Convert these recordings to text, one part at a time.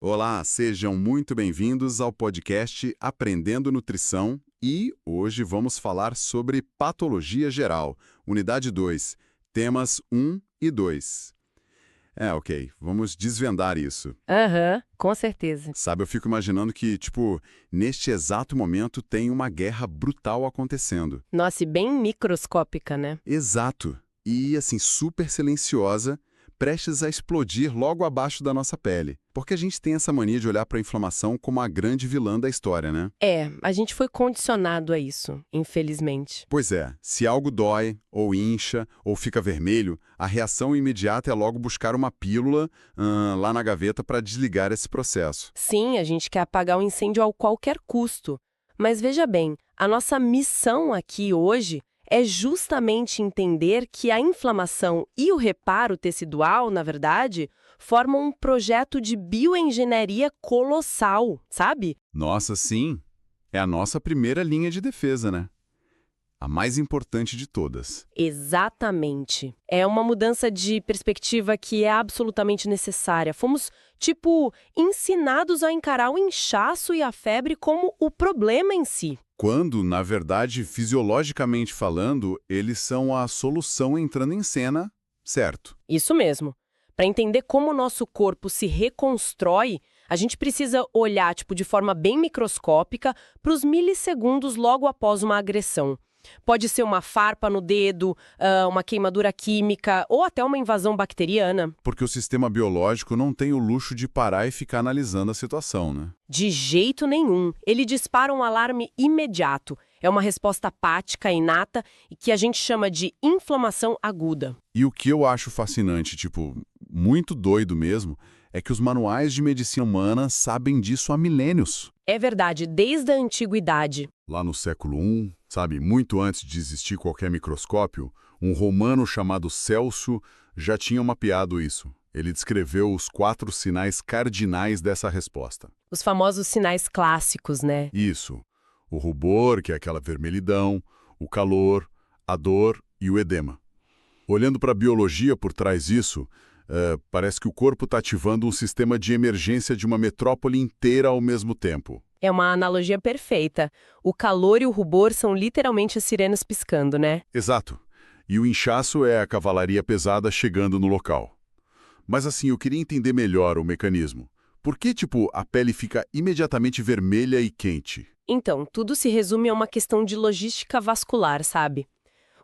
Olá, sejam muito bem-vindos ao podcast Aprendendo Nutrição e hoje vamos falar sobre patologia geral, unidade 2, temas 1 e 2. Ok, vamos desvendar isso. Aham, com certeza. Sabe, eu fico imaginando que, neste exato momento tem uma guerra brutal acontecendo. Nossa, e bem microscópica, né? Exato. E, assim, super silenciosa, prestes a explodir logo abaixo da nossa pele. Porque a gente tem essa mania de olhar para a inflamação como a grande vilã da história, né? É, a gente foi condicionado a isso, infelizmente. Pois é, se algo dói, ou incha, ou fica vermelho, a reação imediata é logo buscar uma pílula lá na gaveta para desligar esse processo. Sim, a gente quer apagar o incêndio a qualquer custo. Mas veja bem, a nossa missão aqui hoje é justamente entender que a inflamação e o reparo tecidual, na verdade, formam um projeto de bioengenharia colossal, sabe? Nossa, sim, é a nossa primeira linha de defesa, né? A mais importante de todas. Exatamente. É uma mudança de perspectiva que é absolutamente necessária. Fomos, ensinados a encarar o inchaço e a febre como o problema em si. Quando, na verdade, fisiologicamente falando, eles são a solução entrando em cena, certo? Isso mesmo. Para entender como o nosso corpo se reconstrói, a gente precisa olhar, de forma bem microscópica para os milissegundos logo após uma agressão. Pode ser uma farpa no dedo, uma queimadura química ou até uma invasão bacteriana. Porque o sistema biológico não tem o luxo de parar e ficar analisando a situação, né? De jeito nenhum. Ele dispara um alarme imediato. É uma resposta apática, inata, e que a gente chama de inflamação aguda. E o que eu acho fascinante, muito doido mesmo, é que os manuais de medicina humana sabem disso há milênios. É verdade, desde a antiguidade. Lá no século I, sabe, muito antes de existir qualquer microscópio, um romano chamado Celso já tinha mapeado isso. Ele descreveu os 4 sinais cardinais dessa resposta. Os famosos sinais clássicos, né? Isso. O rubor, que é aquela vermelhidão, o calor, a dor e o edema. Olhando para a biologia por trás disso, parece que o corpo está ativando um sistema de emergência de uma metrópole inteira ao mesmo tempo. É uma analogia perfeita. O calor e o rubor são literalmente as sirenes piscando, né? Exato. E o inchaço é a cavalaria pesada chegando no local. Mas assim, eu queria entender melhor o mecanismo. Por que, a pele fica imediatamente vermelha e quente? Então, tudo se resume a uma questão de logística vascular, sabe?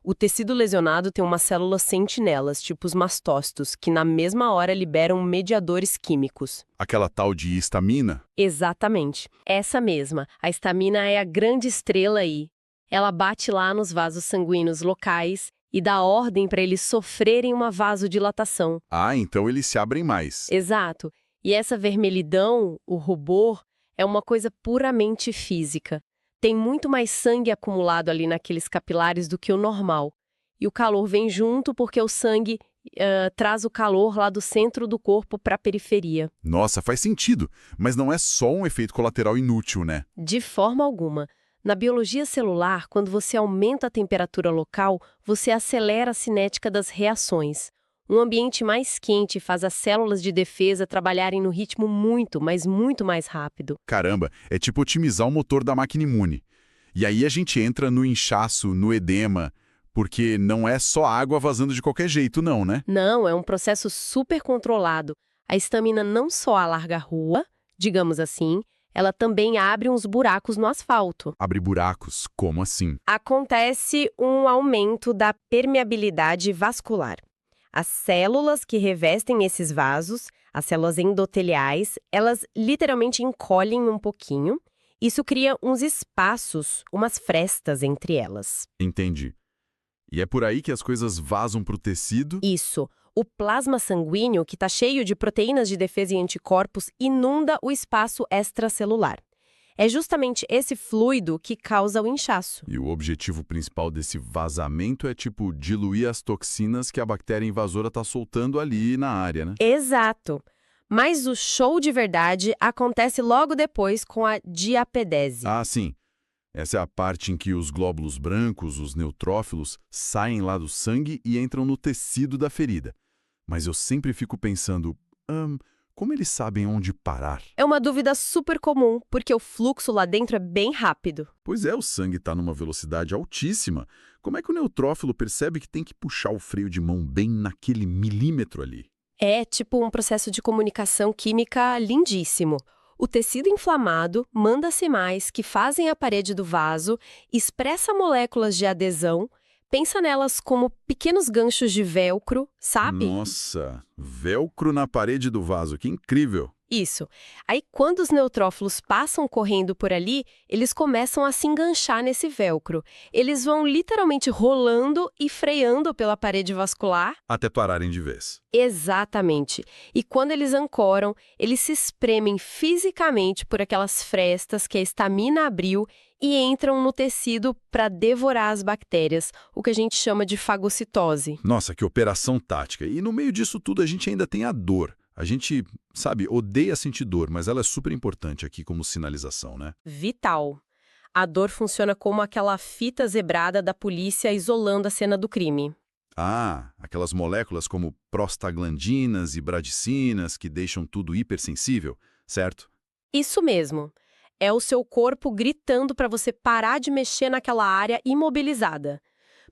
O tecido lesionado tem umas células sentinelas, tipo os mastócitos, que na mesma hora liberam mediadores químicos. Aquela tal de histamina? Exatamente. Essa mesma. A histamina é a grande estrela aí. Ela bate lá nos vasos sanguíneos locais e dá ordem para eles sofrerem uma vasodilatação. Ah, então eles se abrem mais. Exato. E essa vermelhidão, o rubor, é uma coisa puramente física. Tem muito mais sangue acumulado ali naqueles capilares do que o normal. E o calor vem junto porque o sangue traz o calor lá do centro do corpo para a periferia. Nossa, faz sentido. Mas não é só um efeito colateral inútil, né? De forma alguma. Na biologia celular, quando você aumenta a temperatura local, você acelera a cinética das reações. Um ambiente mais quente faz as células de defesa trabalharem no ritmo muito, mas muito mais rápido. Caramba, é tipo otimizar o motor da máquina imune. E aí a gente entra no inchaço, no edema, porque não é só água vazando de qualquer jeito, não, né? Não, é um processo super controlado. A histamina não só alarga a rua, digamos assim, ela também abre uns buracos no asfalto. Abre buracos, como assim? Acontece um aumento da permeabilidade vascular. As células que revestem esses vasos, as células endoteliais, elas literalmente encolhem um pouquinho. Isso cria uns espaços, umas frestas entre elas. Entendi. E é por aí que as coisas vazam para o tecido? Isso. O plasma sanguíneo, que está cheio de proteínas de defesa e anticorpos, inunda o espaço extracelular. É justamente esse fluido que causa o inchaço. E o objetivo principal desse vazamento é, diluir as toxinas que a bactéria invasora está soltando ali na área, né? Exato. Mas o show de verdade acontece logo depois com a diapedese. Ah, sim. Essa é a parte em que os glóbulos brancos, os neutrófilos, saem lá do sangue e entram no tecido da ferida. Mas eu sempre fico pensando, como eles sabem onde parar? É uma dúvida super comum, porque o fluxo lá dentro é bem rápido. Pois é, o sangue está numa velocidade altíssima. Como é que o neutrófilo percebe que tem que puxar o freio de mão bem naquele milímetro ali? É tipo um processo de comunicação química lindíssimo. O tecido inflamado manda sinais que fazem a parede do vaso, expressa moléculas de adesão, pensa nelas como pequenos ganchos de velcro, sabe? Nossa, velcro na parede do vaso, que incrível! Isso. Aí, quando os neutrófilos passam correndo por ali, eles começam a se enganchar nesse velcro. Eles vão literalmente rolando e freando pela parede vascular. Até pararem de vez. Exatamente. E quando eles ancoram, eles se espremem fisicamente por aquelas frestas que a estamina abriu e entram no tecido para devorar as bactérias, o que a gente chama de fagocitose. Nossa, que operação tática. E no meio disso tudo a gente ainda tem a dor. A gente, sabe, odeia sentir dor, mas ela é super importante aqui como sinalização, né? Vital. A dor funciona como aquela fita zebrada da polícia isolando a cena do crime. Ah, aquelas moléculas como prostaglandinas e bradicinas que deixam tudo hipersensível, certo? Isso mesmo. É o seu corpo gritando para você parar de mexer naquela área imobilizada.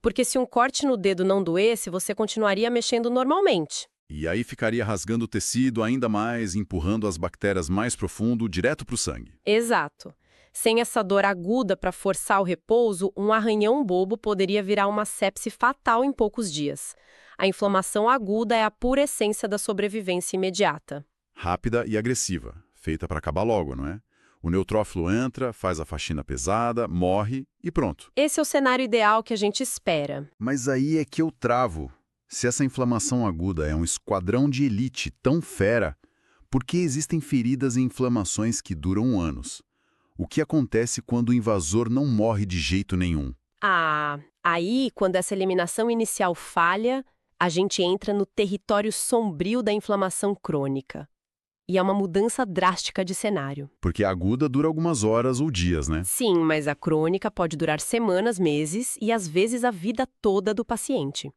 Porque se um corte no dedo não doesse, você continuaria mexendo normalmente. E aí ficaria rasgando o tecido ainda mais, empurrando as bactérias mais profundo, direto para o sangue. Exato. Sem essa dor aguda para forçar o repouso, um arranhão bobo poderia virar uma sepse fatal em poucos dias. A inflamação aguda é a pura essência da sobrevivência imediata. Rápida e agressiva, feita para acabar logo, não é? O neutrófilo entra, faz a faxina pesada, morre e pronto. Esse é o cenário ideal que a gente espera. Mas aí é que eu travo. Se essa inflamação aguda é um esquadrão de elite tão fera, por que existem feridas e inflamações que duram anos? O que acontece quando o invasor não morre de jeito nenhum? Aí, quando essa eliminação inicial falha, a gente entra no território sombrio da inflamação crônica. E é uma mudança drástica de cenário. Porque a aguda dura algumas horas ou dias, né? Sim, mas a crônica pode durar semanas, meses e às vezes a vida toda do paciente.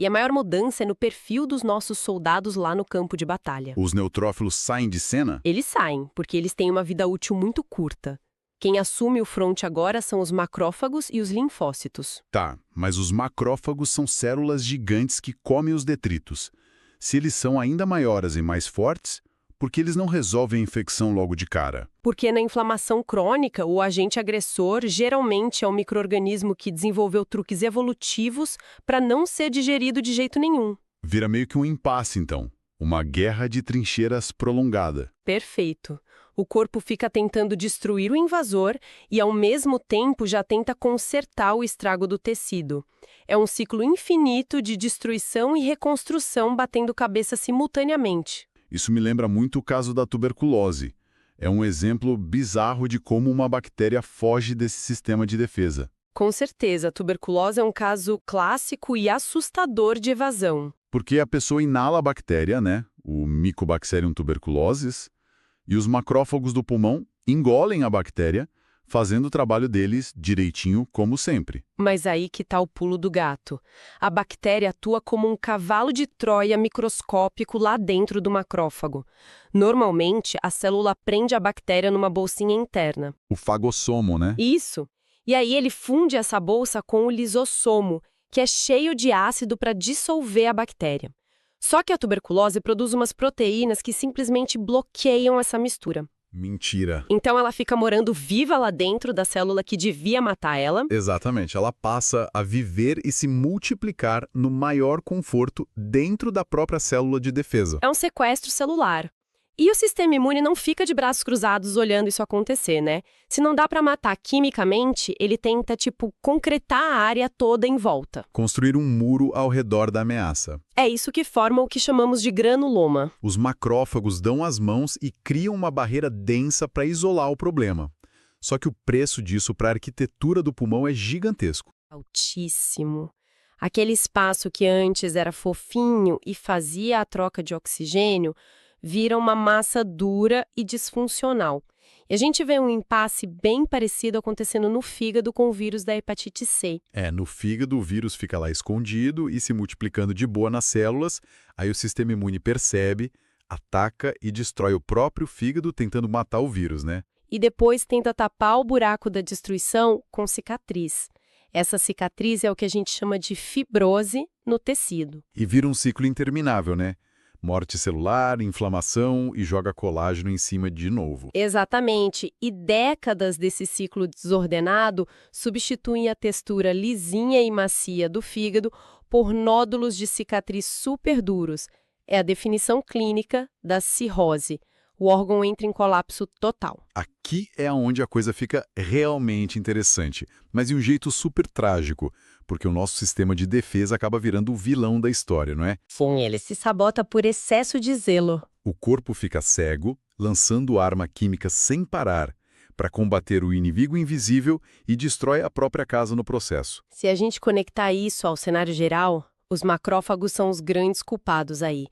E a maior mudança é no perfil dos nossos soldados lá no campo de batalha. Os neutrófilos saem de cena? Eles saem, porque eles têm uma vida útil muito curta. Quem assume o fronte agora são os macrófagos e os linfócitos. Tá, mas os macrófagos são células gigantes que comem os detritos. Se eles são ainda maiores e mais fortes, por que eles não resolvem a infecção logo de cara? Porque na inflamação crônica, o agente agressor geralmente é um micro-organismo que desenvolveu truques evolutivos para não ser digerido de jeito nenhum. Vira meio que um impasse, então. Uma guerra de trincheiras prolongada. Perfeito. O corpo fica tentando destruir o invasor e, ao mesmo tempo, já tenta consertar o estrago do tecido. É um ciclo infinito de destruição e reconstrução batendo cabeça simultaneamente. Isso me lembra muito o caso da tuberculose. É um exemplo bizarro de como uma bactéria foge desse sistema de defesa. Com certeza, a tuberculose é um caso clássico e assustador de evasão. Porque a pessoa inala a bactéria, né? O Mycobacterium tuberculosis, e os macrófagos do pulmão engolem a bactéria, fazendo o trabalho deles direitinho, como sempre. Mas aí que tá o pulo do gato. A bactéria atua como um cavalo de Troia microscópico lá dentro do macrófago. Normalmente, a célula prende a bactéria numa bolsinha interna. O fagossomo, né? Isso. E aí ele funde essa bolsa com o lisossomo, que é cheio de ácido para dissolver a bactéria. Só que a tuberculose produz umas proteínas que simplesmente bloqueiam essa mistura. Mentira. Então ela fica morando viva lá dentro da célula que devia matar ela. Exatamente. Ela passa a viver e se multiplicar no maior conforto dentro da própria célula de defesa. É um sequestro celular. E o sistema imune não fica de braços cruzados olhando isso acontecer, né? Se não dá pra matar quimicamente, ele tenta, concretar a área toda em volta. Construir um muro ao redor da ameaça. É isso que forma o que chamamos de granuloma. Os macrófagos dão as mãos e criam uma barreira densa para isolar o problema. Só que o preço disso para a arquitetura do pulmão é gigantesco. Altíssimo. Aquele espaço que antes era fofinho e fazia a troca de oxigênio vira uma massa dura e disfuncional. E a gente vê um impasse bem parecido acontecendo no fígado com o vírus da hepatite C. No fígado o vírus fica lá escondido e se multiplicando de boa nas células, aí o sistema imune percebe, ataca e destrói o próprio fígado tentando matar o vírus, né? E depois tenta tapar o buraco da destruição com cicatriz. Essa cicatriz é o que a gente chama de fibrose no tecido. E vira um ciclo interminável, né? Morte celular, inflamação e joga colágeno em cima de novo. Exatamente. E décadas desse ciclo desordenado substituem a textura lisinha e macia do fígado por nódulos de cicatriz super duros. É a definição clínica da cirrose. O órgão entra em colapso total. Aqui é onde a coisa fica realmente interessante, mas de um jeito super trágico, porque o nosso sistema de defesa acaba virando o vilão da história, não é? Sim, ele se sabota por excesso de zelo. O corpo fica cego, lançando arma química sem parar, para combater o inimigo invisível e destrói a própria casa no processo. Se a gente conectar isso ao cenário geral, os macrófagos são os grandes culpados aí.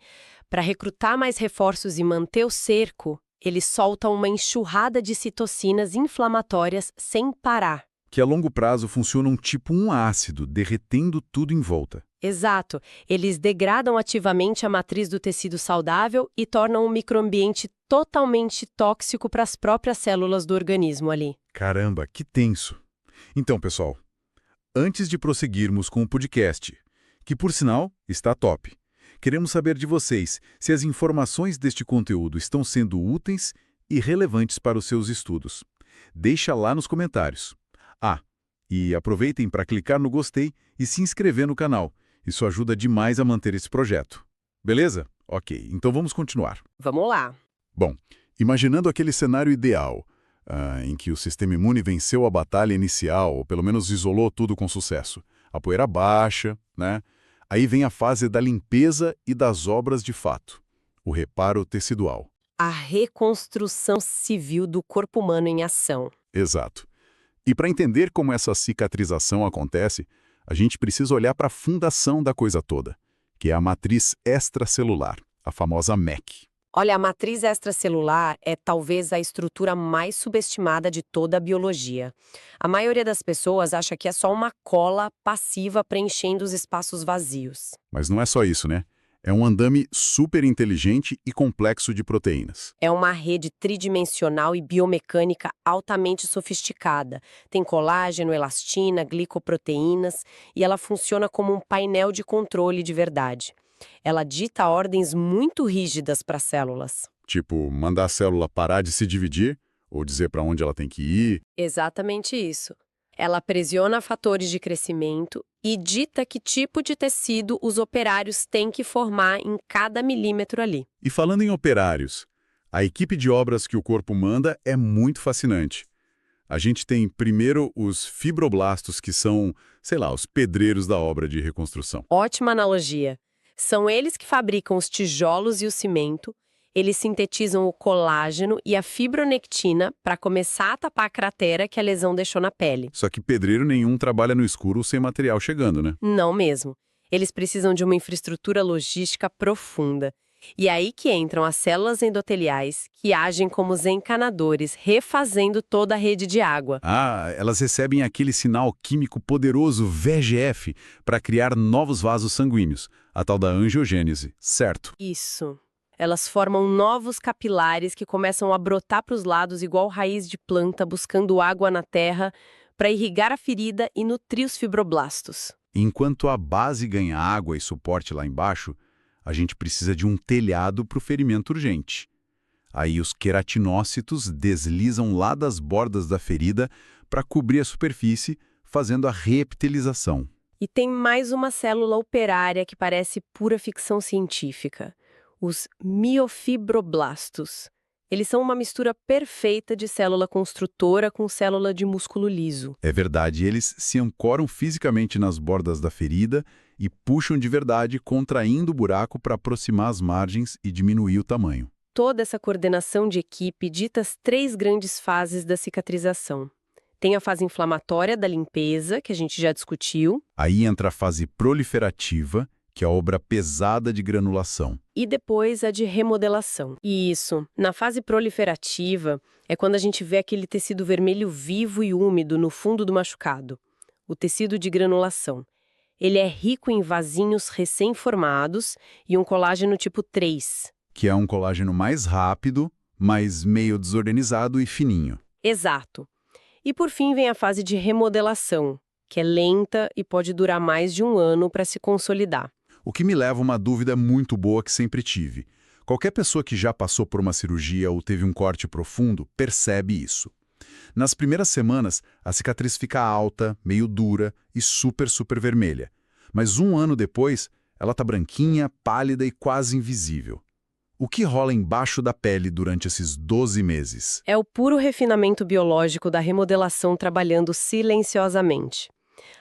Para recrutar mais reforços e manter o cerco, eles soltam uma enxurrada de citocinas inflamatórias sem parar. Que a longo prazo funcionam tipo um ácido, derretendo tudo em volta. Exato. Eles degradam ativamente a matriz do tecido saudável e tornam o microambiente totalmente tóxico para as próprias células do organismo ali. Caramba, que tenso! Então, pessoal, antes de prosseguirmos com o podcast, que por sinal está top, queremos saber de vocês se as informações deste conteúdo estão sendo úteis e relevantes para os seus estudos. Deixa lá nos comentários. Ah, e aproveitem para clicar no gostei e se inscrever no canal. Isso ajuda demais a manter esse projeto. Beleza? Ok, então vamos continuar. Vamos lá. Bom, imaginando aquele cenário ideal, em que o sistema imune venceu a batalha inicial, ou pelo menos isolou tudo com sucesso. A poeira baixa, né? Aí vem a fase da limpeza e das obras de fato. O reparo tecidual. A reconstrução civil do corpo humano em ação. Exato. E para entender como essa cicatrização acontece, a gente precisa olhar para a fundação da coisa toda, que é a matriz extracelular, a famosa MEC. Olha, a matriz extracelular é talvez a estrutura mais subestimada de toda a biologia. A maioria das pessoas acha que é só uma cola passiva preenchendo os espaços vazios. Mas não é só isso, né? É um andame super inteligente e complexo de proteínas. É uma rede tridimensional e biomecânica altamente sofisticada. Tem colágeno, elastina, glicoproteínas e ela funciona como um painel de controle de verdade. Ela dita ordens muito rígidas para as células. Tipo, mandar a célula parar de se dividir ou dizer para onde ela tem que ir. Exatamente isso. Ela aprisiona fatores de crescimento e dita que tipo de tecido os operários têm que formar em cada milímetro ali. E falando em operários, a equipe de obras que o corpo manda é muito fascinante. A gente tem primeiro os fibroblastos, que são, sei lá, os pedreiros da obra de reconstrução. Ótima analogia. São eles que fabricam os tijolos e o cimento. Eles sintetizam o colágeno e a fibronectina para começar a tapar a cratera que a lesão deixou na pele. Só que pedreiro nenhum trabalha no escuro sem material chegando, né? Não mesmo. Eles precisam de uma infraestrutura logística profunda. E é aí que entram as células endoteliais, que agem como os encanadores, refazendo toda a rede de água. Ah, elas recebem aquele sinal químico poderoso VEGF para criar novos vasos sanguíneos, a tal da angiogênese, certo? Isso. Elas formam novos capilares que começam a brotar para os lados igual raiz de planta, buscando água na terra para irrigar a ferida e nutrir os fibroblastos. Enquanto a base ganha água e suporte lá embaixo, a gente precisa de um telhado para o ferimento urgente. Aí os queratinócitos deslizam lá das bordas da ferida para cobrir a superfície, fazendo a reepitelização. E tem mais uma célula operária que parece pura ficção científica. Os miofibroblastos. Eles são uma mistura perfeita de célula construtora com célula de músculo liso. É verdade, eles se ancoram fisicamente nas bordas da ferida e puxam de verdade, contraindo o buraco para aproximar as margens e diminuir o tamanho. Toda essa coordenação de equipe dita as 3 grandes fases da cicatrização. Tem a fase inflamatória da limpeza, que a gente já discutiu. Aí entra a fase proliferativa, que é a obra pesada de granulação. E depois a de remodelação. Isso. Na fase proliferativa é quando a gente vê aquele tecido vermelho vivo e úmido no fundo do machucado. O tecido de granulação. Ele é rico em vasinhos recém-formados e um colágeno tipo 3. Que é um colágeno mais rápido, mas meio desorganizado e fininho. Exato. E por fim vem a fase de remodelação, que é lenta e pode durar mais de um ano para se consolidar. O que me leva a uma dúvida muito boa que sempre tive. Qualquer pessoa que já passou por uma cirurgia ou teve um corte profundo percebe isso. Nas primeiras semanas, a cicatriz fica alta, meio dura e super vermelha. Mas um ano depois, ela está branquinha, pálida e quase invisível. O que rola embaixo da pele durante esses 12 meses? É o puro refinamento biológico da remodelação trabalhando silenciosamente.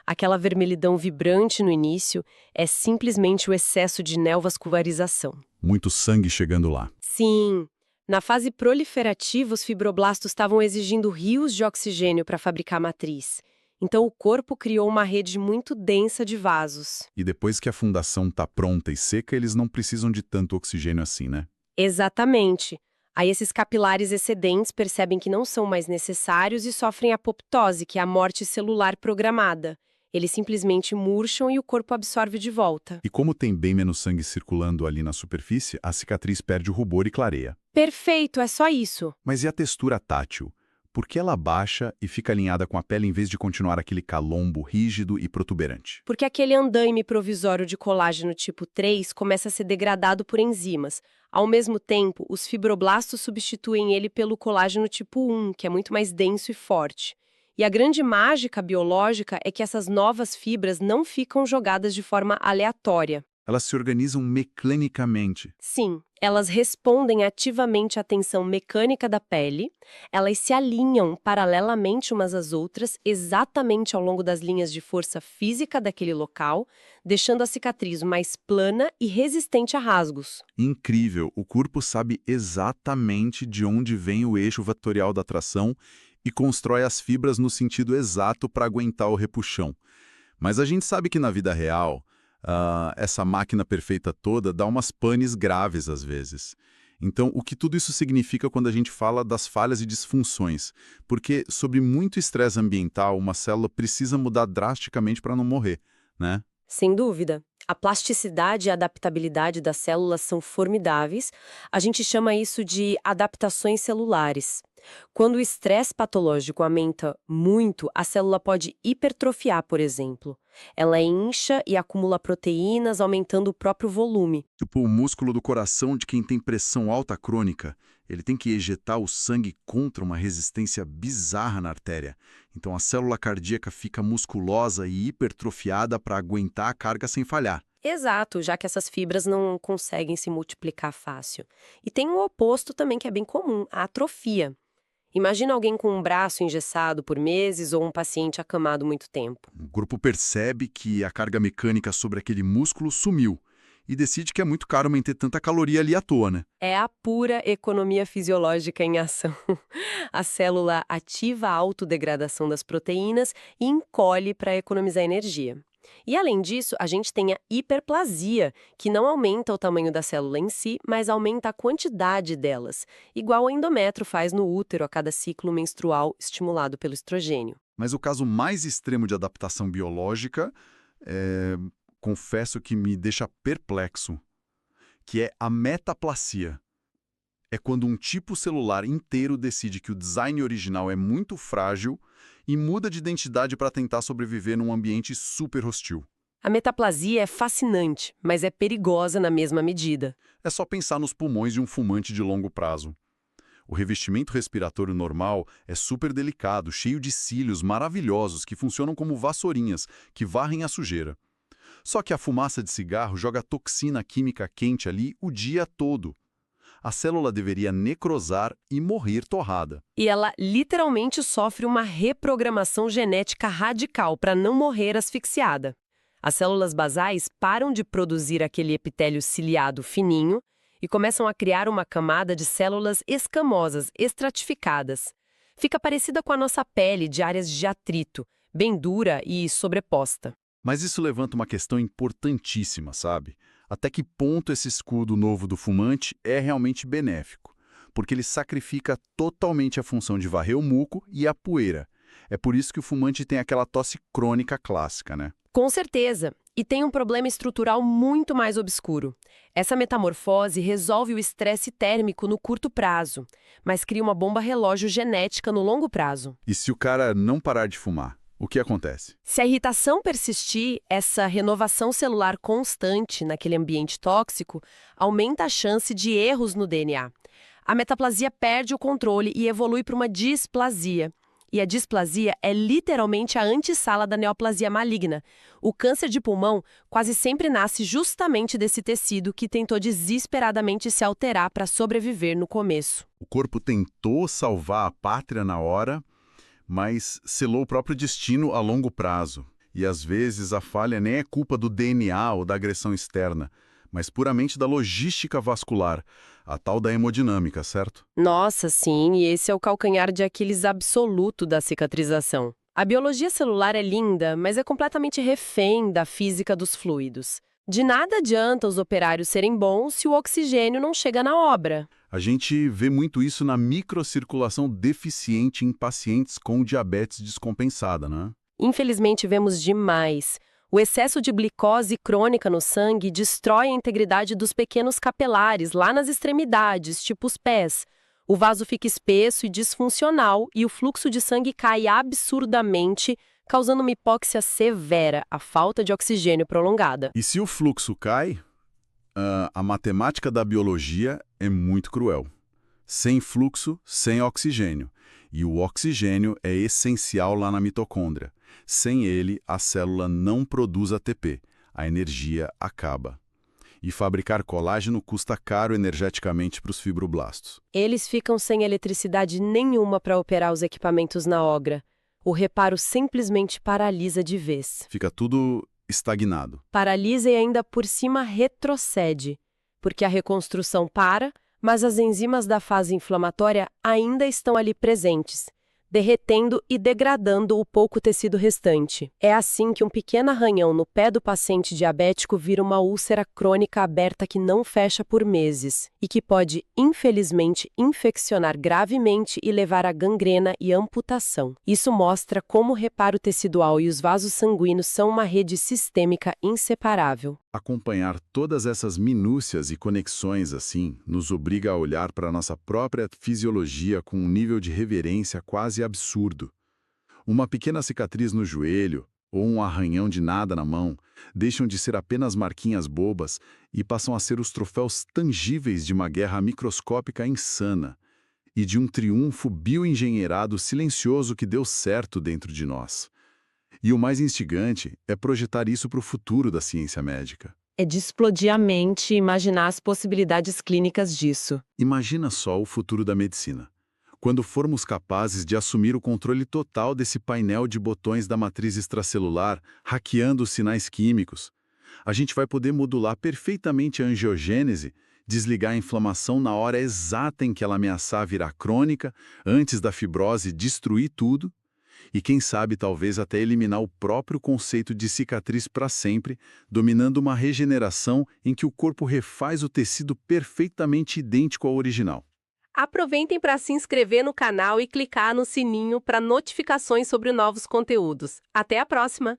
Aquela vermelhidão vibrante no início é simplesmente o excesso de neovascularização. Muito sangue chegando lá. Sim, na fase proliferativa, os fibroblastos estavam exigindo rios de oxigênio para fabricar matriz. Então o corpo criou uma rede muito densa de vasos. E depois que a fundação está pronta e seca, eles não precisam de tanto oxigênio assim, né? Exatamente. Aí esses capilares excedentes percebem que não são mais necessários e sofrem apoptose, que é a morte celular programada. Eles simplesmente murcham e o corpo absorve de volta. E como tem bem menos sangue circulando ali na superfície, a cicatriz perde o rubor e clareia. Perfeito, é só isso. Mas e a textura tátil? Por que ela baixa e fica alinhada com a pele em vez de continuar aquele calombo rígido e protuberante? Porque aquele andaime provisório de colágeno tipo 3 começa a ser degradado por enzimas. Ao mesmo tempo, os fibroblastos substituem ele pelo colágeno tipo 1, que é muito mais denso e forte. E a grande mágica biológica é que essas novas fibras não ficam jogadas de forma aleatória. Elas se organizam mecanicamente. Sim, elas respondem ativamente à tensão mecânica da pele, elas se alinham paralelamente umas às outras, exatamente ao longo das linhas de força física daquele local, deixando a cicatriz mais plana e resistente a rasgos. Incrível! O corpo sabe exatamente de onde vem o eixo vetorial da tração e constrói as fibras no sentido exato para aguentar o repuxão. Mas a gente sabe que na vida real, essa máquina perfeita toda dá umas panes graves às vezes. Então, o que tudo isso significa quando a gente fala das falhas e disfunções? Porque, sob muito estresse ambiental, uma célula precisa mudar drasticamente para não morrer, né? Sem dúvida. A plasticidade e a adaptabilidade das células são formidáveis. A gente chama isso de adaptações celulares. Quando o estresse patológico aumenta muito, a célula pode hipertrofiar, por exemplo. Ela incha e acumula proteínas, aumentando o próprio volume. Tipo o músculo do coração de quem tem pressão alta crônica. Ele tem que ejetar o sangue contra uma resistência bizarra na artéria. Então a célula cardíaca fica musculosa e hipertrofiada para aguentar a carga sem falhar. Exato, já que essas fibras não conseguem se multiplicar fácil. E tem o oposto também que é bem comum, a atrofia. Imagina alguém com um braço engessado por meses ou um paciente acamado muito tempo. O corpo percebe que a carga mecânica sobre aquele músculo sumiu e decide que é muito caro manter tanta caloria ali à toa, né? É a pura economia fisiológica em ação. A célula ativa a autodegradação das proteínas e encolhe para economizar energia. E além disso, a gente tem a hiperplasia, que não aumenta o tamanho da célula em si, mas aumenta a quantidade delas, igual o endométrio faz no útero a cada ciclo menstrual estimulado pelo estrogênio. Mas o caso mais extremo de adaptação biológica, confesso que me deixa perplexo, que é a metaplasia. É quando um tipo celular inteiro decide que o design original é muito frágil e muda de identidade para tentar sobreviver num ambiente super hostil. A metaplasia é fascinante, mas é perigosa na mesma medida. É só pensar nos pulmões de um fumante de longo prazo. O revestimento respiratório normal é super delicado, cheio de cílios maravilhosos que funcionam como vassourinhas, que varrem a sujeira. Só que a fumaça de cigarro joga toxina química quente ali o dia todo. A célula deveria necrosar e morrer torrada. E ela literalmente sofre uma reprogramação genética radical para não morrer asfixiada. As células basais param de produzir aquele epitélio ciliado fininho e começam a criar uma camada de células escamosas, estratificadas. Fica parecida com a nossa pele de áreas de atrito, bem dura e sobreposta. Mas isso levanta uma questão importantíssima, sabe? Até que ponto esse escudo novo do fumante é realmente benéfico? Porque ele sacrifica totalmente a função de varrer o muco e a poeira. É por isso que o fumante tem aquela tosse crônica clássica, né? Com certeza. E tem um problema estrutural muito mais obscuro. Essa metamorfose resolve o estresse térmico no curto prazo, mas cria uma bomba relógio genética no longo prazo. E se o cara não parar de fumar, o que acontece? Se a irritação persistir, essa renovação celular constante naquele ambiente tóxico aumenta a chance de erros no DNA. A metaplasia perde o controle e evolui para uma displasia. E a displasia é literalmente a antessala da neoplasia maligna. O câncer de pulmão quase sempre nasce justamente desse tecido que tentou desesperadamente se alterar para sobreviver no começo. O corpo tentou salvar a pátria na hora, mas selou o próprio destino a longo prazo. E às vezes a falha nem é culpa do DNA ou da agressão externa, mas puramente da logística vascular, a tal da hemodinâmica, certo? Nossa, sim, e esse é o calcanhar de Aquiles absoluto da cicatrização. A biologia celular é linda, mas é completamente refém da física dos fluidos. De nada adianta os operários serem bons se o oxigênio não chega na obra. A gente vê muito isso na microcirculação deficiente em pacientes com diabetes descompensada, né? Infelizmente, vemos demais. O excesso de glicose crônica no sangue destrói a integridade dos pequenos capilares lá nas extremidades, tipo os pés. O vaso fica espesso e disfuncional e o fluxo de sangue cai absurdamente, causando uma hipóxia severa, a falta de oxigênio prolongada. E se o fluxo cai, a matemática da biologia é muito cruel. Sem fluxo, sem oxigênio. E o oxigênio é essencial lá na mitocôndria. Sem ele, a célula não produz ATP. A energia acaba. E fabricar colágeno custa caro energeticamente para os fibroblastos. Eles ficam sem eletricidade nenhuma para operar os equipamentos na obra. O reparo simplesmente paralisa de vez. Fica tudo estagnado. Paralisa e ainda por cima retrocede, porque a reconstrução para, mas as enzimas da fase inflamatória ainda estão ali presentes, derretendo e degradando o pouco tecido restante. É assim que um pequeno arranhão no pé do paciente diabético vira uma úlcera crônica aberta que não fecha por meses e que pode, infelizmente, infeccionar gravemente e levar à gangrena e amputação. Isso mostra como o reparo tecidual e os vasos sanguíneos são uma rede sistêmica inseparável. Acompanhar todas essas minúcias e conexões assim nos obriga a olhar para a nossa própria fisiologia com um nível de reverência quase absurdo. Uma pequena cicatriz no joelho ou um arranhão de nada na mão deixam de ser apenas marquinhas bobas e passam a ser os troféus tangíveis de uma guerra microscópica insana e de um triunfo bioengenheirado silencioso que deu certo dentro de nós. E o mais instigante é projetar isso para o futuro da ciência médica. É de explodir a mente e imaginar as possibilidades clínicas disso. Imagina só o futuro da medicina. Quando formos capazes de assumir o controle total desse painel de botões da matriz extracelular, hackeando os sinais químicos, a gente vai poder modular perfeitamente a angiogênese, desligar a inflamação na hora exata em que ela ameaçar virar crônica, antes da fibrose destruir tudo, e quem sabe talvez até eliminar o próprio conceito de cicatriz para sempre, dominando uma regeneração em que o corpo refaz o tecido perfeitamente idêntico ao original. Aproveitem para se inscrever no canal e clicar no sininho para notificações sobre novos conteúdos. Até a próxima!